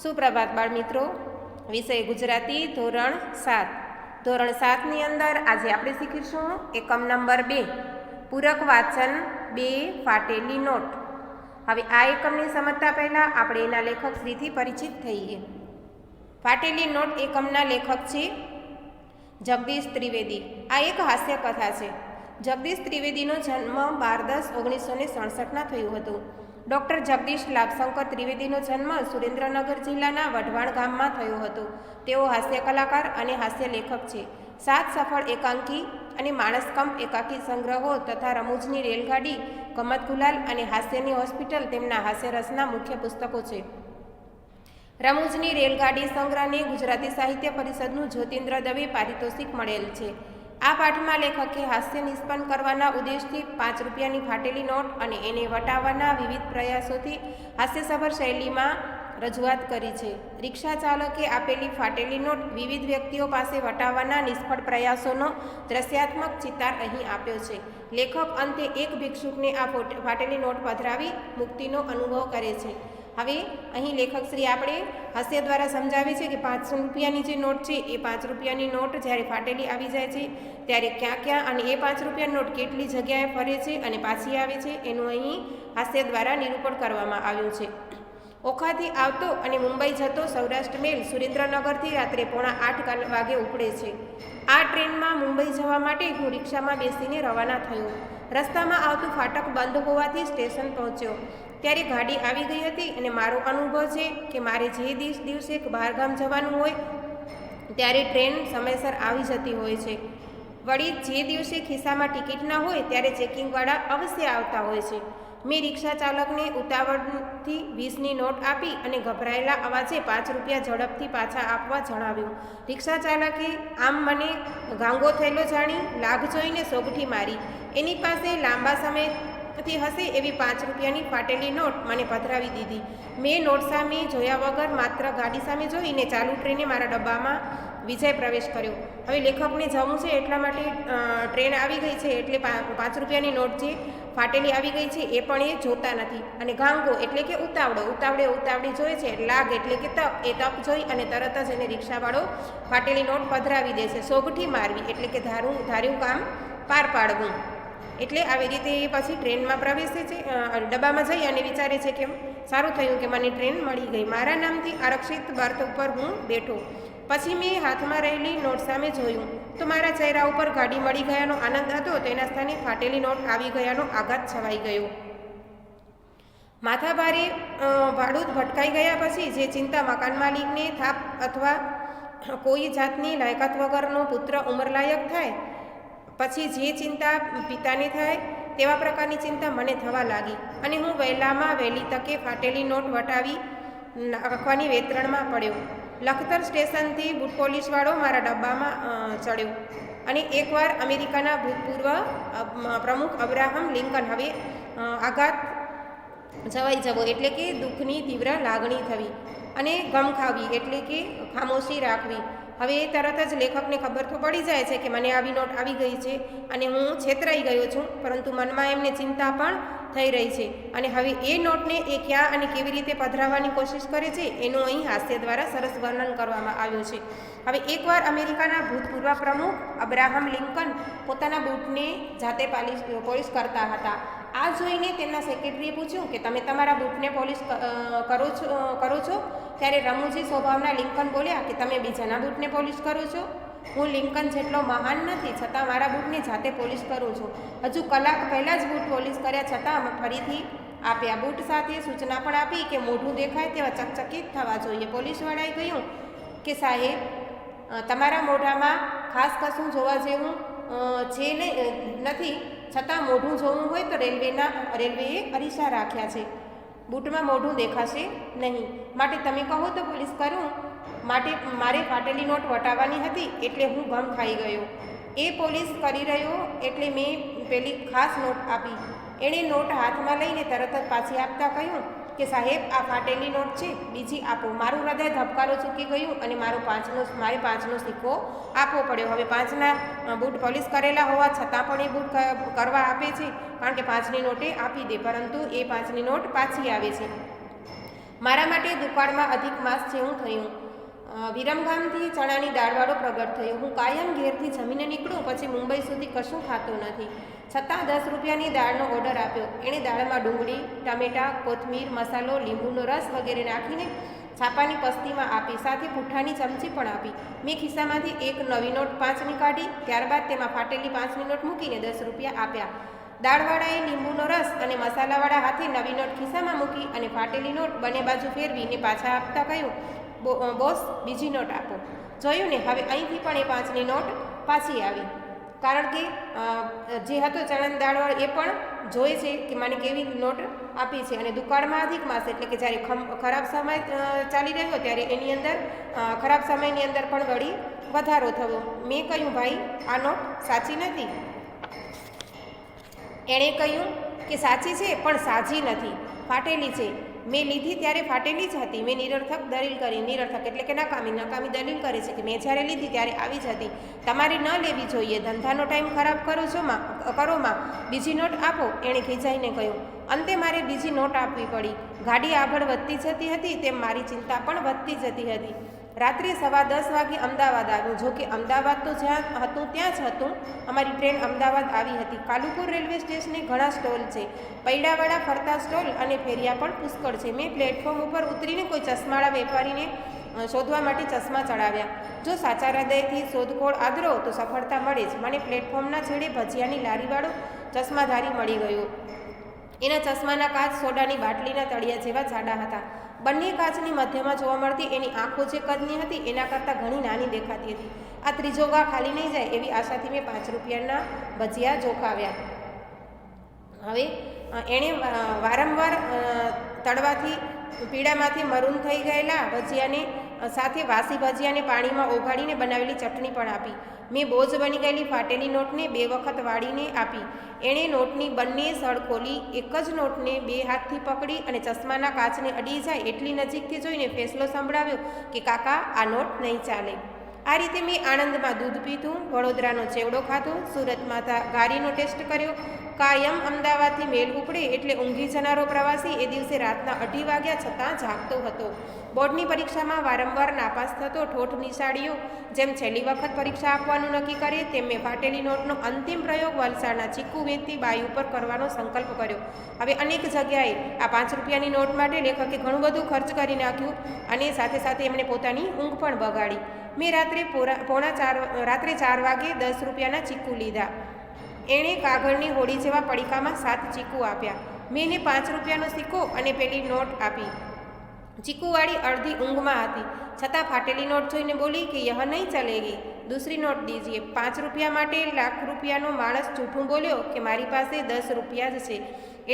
સુપ્રભાત બાળ મિત્રો, વિષય ગુજરાતી ધોરણ 7. ધોરણ 7ની અંદર આજે આપણે શીખીશું એકમ નંબર 2 પૂરક વાચન 2 ફાટેલી નોટ. હવે આ એકમને સમજતા પહેલાં આપણે એના લેખક શ્રીથી પરિચિત થઈએ. ફાટેલી નોટ એકમના લેખક છે જગદીશ ત્રિવેદી. આ એક હાસ્ય કથા છે. જગદીશ ત્રિવેદીનો જન્મ 12/10/1967 થયો હતો. ડૉક્ટર જગદીશ લાભશંકર ત્રિવેદીનો જન્મ સુરેન્દ્રનગર જિલ્લાના વઢવાણ ગામમાં થયો હતો. તેઓ હાસ્ય કલાકાર અને હાસ્ય લેખક છે. 7 સફળ એકાંકી અને માણસકંપ એકાકી સંગ્રહો તથા રમૂજની રેલગાડી, ગમત ગુલાલ અને હાસ્યની હોસ્પિટલ તેમના હાસ્યરસના મુખ્ય પુસ્તકો છે. રમૂજની રેલગાડી સંગ્રહને ગુજરાતી સાહિત્ય પરિષદનું જ્યોતિન્દ્ર દવે પારિતોષિક મળેલ છે. આ પાઠમાં લેખકે હાસ્ય નિષ્પન્ન કરવાના ઉદ્દેશથી 5 રૂપિયાની ફાટેલી નોટ અને એને વટાવવાના વિવિધ પ્રયાસોથી હાસ્યસભર શૈલીમાં રજૂઆત કરી છે. રિક્ષા ચાલકે આપેલી ફાટેલી નોટ વિવિધ વ્યક્તિઓ પાસે વટાવવાના નિષ્ફળ પ્રયાસોનો દ્રશ્યાત્મક ચિતાર અહીં આપ્યો છે. લેખક અંતે એક ભિક્ષુકને આ ફાટેલી નોટ પધરાવી મુક્તિનો અનુભવ કરે છે. હવે અહીં લેખકશ્રી આપણે હાસ્ય દ્વારા સમજાવે છે કે 500 રૂપિયાની જે નોટ છે એ 5 રૂપિયાની નોટ જ્યારે ફાટેલી આવી જાય છે ત્યારે ક્યાં ક્યાં અને એ 5 રૂપિયાની નોટ કેટલી જગ્યાએ ફરે છે અને પાછી આવે છે એનું અહીં હાસ્ય દ્વારા નિરૂપણ કરવામાં આવ્યું છે. ઓખાથી આવતો અને મુંબઈ જતો સૌરાષ્ટ્ર મેલ સુરેન્દ્રનગરથી રાત્રે 7:45 વાગે ઉપડે છે. આ ટ્રેનમાં મુંબઈ જવા માટે હું રિક્ષામાં બેસીને રવાના થયો. રસ્તામાં આવતું ફાટક બંધ હોવાથી સ્ટેશન પહોંચ્યો. ત્યારે ગાડી આવી ગઈ હતી અને મારો અનુભવ છે કે મારે જે દિવસે બહારગામ જવાનું હોય ત્યારે ટ્રેન સમયસર આવી જતી હોય છે. વળી જે દિવસે ખિસ્સામાં ટિકિટ ના હોય ત્યારે ચેકિંગવાળા અવશ્ય આવતા હોય છે. મેં રિક્ષા ચાલકને ઉતાવળથી 20ની નોટ આપી અને ગભરાયેલા અવાજે 5 રૂપિયા ઝડપથી પાછા આપવા જણાવ્યું. રિક્ષા ચાલકે આમ મને ગાંગો થયેલો જાણી લાગ જોઈને સોગઠી મારી. એની પાસે લાંબા સમયથી હશે એવી 5 રૂપિયાની ફાટેલી નોટ મને પધરાવી દીધી. મેં નોટ સામે જોયા વગર માત્ર ગાડી સામે જોઈને ચાલુ ટ્રેને મારા ડબ્બામાં વિજય પ્રવેશ કર્યો. હવે લેખકને જવું છે એટલા માટે ટ્રેન આવી ગઈ છે એટલે 5 રૂપિયાની નોટ જે ફાટેલી આવી ગઈ છે એ પણ એ જોતા નથી. અને ગાંગો એટલે કે ઉતાવળે જોઈએ છે. લાગ એટલે કે તપ, એ તપ જોઈ અને તરત જ એને રિક્ષાવાળો ફાટેલી નોટ પધરાવી દે છે. સોગઠી મારવી એટલે કે ધાર્યું કામ પાર પાડવું. એટલે આવી રીતે એ પછી ટ્રેનમાં પ્રવેશે છે. ડબ્બામાં જઈ અને વિચારે છે કે સારું થયું કે મને ટ્રેન મળી ગઈ. મારા નામથી આરક્ષિત બર્થ ઉપર હું બેઠો. પછી મેં હાથમાં રહેલી નોટ સામે જોયું તો મારા ચહેરા ઉપર ગાડી મળી ગયાનો આનંદ હતો, તેના સ્થાને ફાટેલી નોટ આવી ગયાનો આઘાત છવાઈ ગયો. માથાભારે ભાડૂત ભટકાઈ ગયા પછી જે ચિંતા મકાન માલિકને થાપ અથવા કોઈ જાતની લાયકાત વગરનો પુત્ર ઉંમરલાયક થાય પછી જે ચિંતા પિતાને થાય તેવા પ્રકારની ચિંતા મને થવા લાગી અને હું વહેલામાં વહેલી તકે ફાટેલી નોટ વટાવી નાખવાની વેતરણમાં પડ્યો. લખતર સ્ટેશનથી બુટ પોલીસવાળો મારા ડબ્બામાં ચડ્યો અને એકવાર અમેરિકાના ભૂતપૂર્વ પ્રમુખ અબ્રાહમ લિંકન હવે આઘાત જવાઈ જવો એટલે કે દુઃખની તીવ્ર લાગણી થવી અને ગમ ખાવી એટલે કે ખામોશી રાખવી. હવે તરત જ લેખકને ખબર તો પડી જાય છે કે મને આવી નોટ આવી ગઈ છે અને હું છેતરાઈ ગયો છું, પરંતુ મનમાં એમને ચિંતા પણ થઈ રહી છે. અને હવે એ નોટને એ ક્યાં અને કેવી રીતે પધરાવવાની કોશિશ કરે છે એનું અહીં હાસ્ય દ્વારા સરસ વર્ણન કરવામાં આવ્યું છે. હવે એકવાર અમેરિકાના ભૂતપૂર્વ પ્રમુખ અબ્રાહમ લિંકન પોતાના બૂટને જાતે પોલિશ કરતા હતા. આ જોઈને તેમના સેક્રેટરીએ પૂછ્યું કે તમે તમારા બૂટને પોલિશ કરો છો? ત્યારે રમૂજી સ્વભાવના લિંકન બોલ્યા કે તમે બીજાના બૂટને પોલિશ કરો છો? હું લિંકન જેટલો મહાન નથી, છતાં મારા બૂટને જાતે પોલિશ કરું છું. હજુ કલાક પહેલાં જ બૂટ પોલિશ કર્યા છતાં ફરીથી આપ્યા. બૂટ સાથે સૂચના પણ આપી કે મોઢું દેખાય તેવા ચકચકિત થવા જોઈએ. પોલીસવાળાએ કહ્યું કે સાહેબ, તમારા મોઢામાં ખાસ કશું જોવા જેવું છે નથી, છતાં મોઢું જોવું હોય તો રેલવેએ અરીસા રાખ્યા છે. બૂટમાં મોઢું દેખાશે નહીં, માટે તમે કહો તો પોલીસ કરું. માટે મારે ફાટેલી નોટ વટાવવાની હતી એટલે હું ગમ ખાઈ ગયો. એ પોલીસ કરી રહ્યો એટલે મેં પેલી ખાસ નોટ આપી. એણે નોટ હાથમાં લઈને તરત જ પાછી આપતા કહ્યું કે સાહેબ, આ ફાટેલી નોટ છે, બીજી આપો. મારું હૃદય ધબકારો ચૂકી ગયું અને મારે 5નો સિક્કો આપવો પડ્યો. હવે 5ના બૂટ પોલિશ કરેલા હોવા છતાં પણ એ બૂટ કરવા આપે છે, કારણ કે 5ની નોટે આપી દે, પરંતુ એ 5ની નોટ પાછી આવે છે. મારા માટે દુકાળમાં અધિક માસ જેવું થયું. વિરમગામથી ચણાની દાળવાળો પ્રગટ થયો. હું કાયમ ઘેરથી જમીને નીકળું, પછી મુંબઈ સુધી કશું ખાતું નથી, છતાં 10 રૂપિયાની દાળનો ઓર્ડર આપ્યો. એણે દાળમાં ડુંગળી, ટામેટાં, કોથમીર, મસાલો, લીંબુનો રસ વગેરે નાખીને છાપાની પસ્તીમાં આપી, સાથે પુઠ્ઠાની ચમચી પણ આપી. મેં ખિસ્સામાંથી એક નવી નોટ 5ની કાઢી, ત્યારબાદ તેમાં ફાટેલી 5ની નોટ મૂકીને 10 રૂપિયા આપ્યા. દાળવાળાએ લીંબુનો રસ અને મસાલાવાળા હાથે નવી નોટ ખિસ્સામાં મૂકી અને ફાટેલી નોટ બંને બાજુ ફેરવીને પાછા આપતા કહ્યું, બોસ, બીજી નોટ આપો. જોયું ને, હવે અહીંથી પણ એ 5ની નોટ પાછી આવી. કારણ કે જે હતો ચણાની દાળવાળો એ પણ જોઈ છે કે મને કેવી નોટ આપી છે. અને દુકાળમાં અધિક માસ એટલે કે જ્યારે ખરાબ સમય ચાલી રહ્યો ત્યારે એની અંદર ખરાબ સમયની અંદર પણ વળી વધારો થયો. મેં કહ્યું, ભાઈ, આ નોટ સાચી નથી. એણે કહ્યું કે સાચી છે પણ સાજી નથી, ફાટેલી છે. મેં લીધી ત્યારે ફાટેલી જ હતી. મેં નિરર્થક દલીલ કરી. નિરર્થક એટલે કે નકામી દલીલ કરે છે કે મેં જ્યારે લીધી ત્યારે આવી જ હતી, તમારે ન લેવી જોઈએ, ધંધાનો ટાઈમ ખરાબ કરોમાં, બીજી નોટ આપો, એણે ખીજાઈને કહ્યું. અંતે મારે બીજી નોટ આપવી પડી. ગાડી આગળ વધતી જતી હતી તેમ મારી ચિંતા પણ વધતી જતી હતી. રાત્રે 10:15 વાગે અમદાવાદ આવ્યું. જો કે અમદાવાદ તો જ્યાં હતું ત્યાં જ હતું. અમારી ટ્રેન અમદાવાદ આવી હતી. કાલુપુર રેલવે સ્ટેશને ઘણા સ્ટોલ છે, પૈડાવાળા ફરતા સ્ટોલ અને ફેરિયા પણ પુષ્કળ છે. મેં પ્લેટફોર્મ ઉપર ઉતરીને કોઈ ચશ્માળા વેપારીને શોધવા માટે ચશ્મા ચડાવ્યા. જો સાચા હૃદયથી શોધખોળ આદરો તો સફળતા મળે જ. મને પ્લેટફોર્મના છેડે ભજીયાની લારીવાળો ચશ્માધારી મળી ગયો. એના ચશ્માના કાચ સોડાની બાટલીના તળિયા જેવા જાડા હતા. બંને કાચની મધ્યમાં જોવા મળતી એની આંખો જે કદની હતી એના કરતાં ઘણી નાની દેખાતી હતી. આ ત્રીજો ઘા ખાલી નહીં જાય એવી આશાથી મેં 5 રૂપિયાના ભજીયા જોખાવ્યા. હવે એણે વારંવાર તળવાથી પીળામાંથી મરૂન થઈ ગયેલા ભજીયાને સાથે વાસી ભજીયાને પાણીમાં ઓગાળીને બનાવેલી ચટણી પણ આપી. મેં બોજ બની ગયેલી ફાટેલી નોટને 2 વખત વાળીને આપી. એણે નોટની બંને સળ ખોલી, એક જ નોટને 2 હાથથી પકડી અને ચશ્માના કાચને અડી જાય એટલી નજીકથી જોઈને ફેસલો સંભળાવ્યો કે કાકા, આ નોટ નહીં ચાલે. આ રીતે મેં આણંદમાં દૂધ પીધું, વડોદરાનો ચેવડો ખાધો, સુરતમાં ઘારીનો ટેસ્ટ કર્યો. કાયમ અમદાવાદથી મેલ ઉપડે એટલે ઊંઘી જનારો પ્રવાસી એ દિવસે રાતના 2:30 વાગ્યા છતાં જાગતો હતો. બોર્ડની પરીક્ષામાં વારંવાર નાપાસ થતો ઠોઠ નિશાળીઓ જેમ છેલ્લી વખત પરીક્ષા આપવાનું નક્કી કરે તેમ મેં ફાટેલી નોટનો અંતિમ પ્રયોગ વલસાડના ચીકુ વેચતી બાઈ ઉપર કરવાનો સંકલ્પ કર્યો. હવે અનેક જગ્યાએ આ 5 રૂપિયાની નોટ માટે લેખકે ઘણું બધું ખર્ચ કરી નાખ્યું અને સાથે સાથે એમણે પોતાની ઊંઘ પણ બગાડી. મેં રાત્રે 4 વાગે 10 રૂપિયાના ચીકુ લીધા. એણે કાગળની હોડી જેવા પડીકામાં 7 ચીકુ આપ્યા. મેં એને 5 રૂપિયાનો સિક્કો અને પેલી નોટ આપી. ચીકુવાળી અડધી ઊંઘમાં હતી, છતાં ફાટેલી નોટ જોઈને બોલી કે યહ નહીં ચલેગી, દૂસરી નોટ દીજીએ. 5 રૂપિયા માટે લાખ રૂપિયાનો માણસ જૂઠું બોલ્યો કે મારી પાસે 10 રૂપિયા જ છે.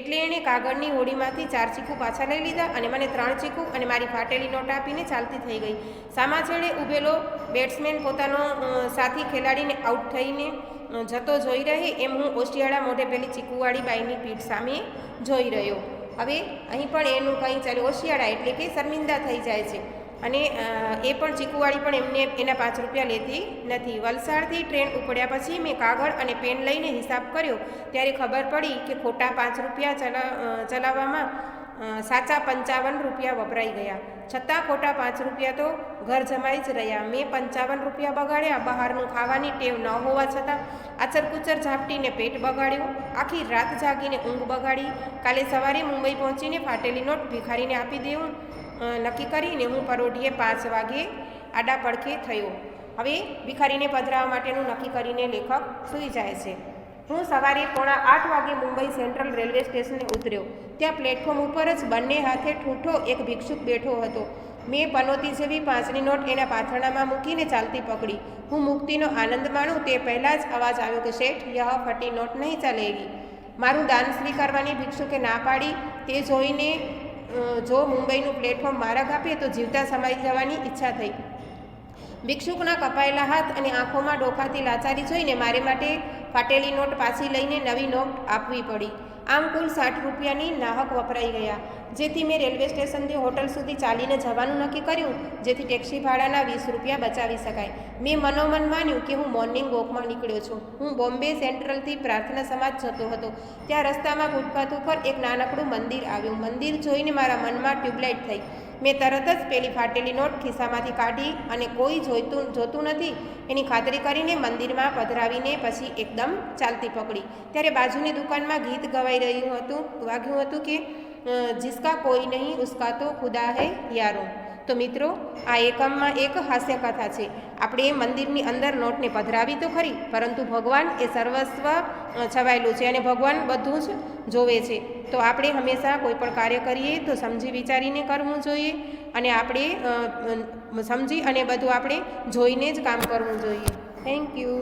એટલે એણે કાગળની હોડીમાંથી 4 ચીકુ પાછા લઈ લીધા અને મને 3 ચીકુ અને મારી ફાટેલી નોટ આપીને ચાલતી થઈ ગઈ. સામા છેડે ઊભેલો બેટ્સમેન પોતાનો સાથી ખેલાડીને આઉટ થઈને જતો જોઈ રહે એમ હું ઓશિયાળા મોઢે પેલી ચીકુવાળી બાઈની પીઠ સામે જોઈ રહ્યો. હવે અહીં પણ એનું કંઈ ચાલે, ઓશિયાળા એટલે કે શર્મિંદા થઈ જાય છે. અને એ પણ ચીકુવાળી પણ એમને એના 5 રૂપિયા લેતી નથી. વલસાડથી ટ્રેન ઉપડ્યા પછી મેં કાગળ અને પેન લઈને હિસાબ કર્યો ત્યારે ખબર પડી કે ખોટા 5 રૂપિયા ચલાવવામાં સાચા 55 રૂપિયા વપરાઈ ગયા. છતાં ખોટા 5 રૂપિયા તો ઘર જમાઈ જ રહ્યા. મેં 55 રૂપિયા બગાડ્યા. બહારનું ખાવાની ટેવ ન હોવા છતાં આચરકુચર ઝાપટીને પેટ બગાડ્યું. આખી રાત જાગીને ઊંઘ બગાડી. કાલે સવારે મુંબઈ પહોંચીને ફાટેલી નોટ ભિખારીને આપી દેવું નક્કી કરીને હું પરોઢીએ 5 વાગે આડા પડખે થયો. હવે ભિખારીને પધરાવવા માટેનું નક્કી કરીને લેખક સૂઈ જાય છે. હું સવારે 7:45 વાગે મુંબઈ સેન્ટ્રલ રેલવે સ્ટેશને ઉતર્યો. ત્યાં પ્લેટફોર્મ ઉપર જ બંને હાથે ઠૂઠો એક ભિક્ષુક બેઠો હતો. મેં પનોતી જેવી 5ની નોટ એના પાથરણામાં મૂકીને ચાલતી પકડી. હું મુક્તિનો આનંદ માણું તે પહેલાં જ અવાજ આવ્યો કે શેઠ, યહ ફટી નોટ નહીં ચાલેગી. મારું દાન સ્વીકારવાની ભિક્ષુકે ના પાડી. તે જોઈને જો મુંબઈનું પ્લેટફોર્મ મારા આપે તો જીવતા સમાઈ જવાની ઈચ્છા થઈ. ભિક્ષુકના કપાયેલા હાથ અને આંખોમાં ડોકાતી લાચારી જોઈને મારે માટે ફાટેલી નોટ પાછી લઈને નવી નોટ આપવી પડી. આમ કુલ 60 રૂપિયાની નાહક વપરાઈ ગયા, જેથી મેં રેલવે સ્ટેશનથી હોટલ સુધી ચાલીને જવાનું નક્કી કર્યું, જેથી ટેક્સી ભાડાના 20 રૂપિયા બચાવી શકાય. મેં મનોમન માન્યું કે હું મોર્નિંગ વોકમાં નીકળ્યો છું. હું બોમ્બે સેન્ટ્રલથી પ્રાર્થના સમાજ જતો હતો. ત્યાં રસ્તામાં ફૂટપાથ ઉપર એક નાનકડું મંદિર આવ્યું. મંદિર જોઈને મારા મનમાં ટ્યુબલાઇટ થઈ. મેં તરત જ પેલી ફાટેલી નોટ ખિસ્સામાંથી કાઢી અને કોઈ જોતું નથી એની ખાતરી કરીને મંદિરમાં પધરાવીને પછી એકદમ ચાલતી પકડી. ત્યારે બાજુની દુકાનમાં ગીત વાગ્યું હતું કે જિસકા કોઈ નહીં ઉસકા તો ખુદા હૈ યારો. તો મિત્રો, આ એકમમાં એક હાસ્ય કથા છે. આપણે મંદિરની અંદર નોટને પધરાવી તો ખરી, પરંતુ ભગવાન એ સર્વસ્વ છવાયેલું છે અને ભગવાન બધું જ જોવે છે. તો આપણે હંમેશા કોઈ પણ કાર્ય કરીએ તો સમજી વિચારીને કરવું જોઈએ અને આપણે સમજી અને બધું આપણે જોઈને જ કામ કરવું જોઈએ. Thank you.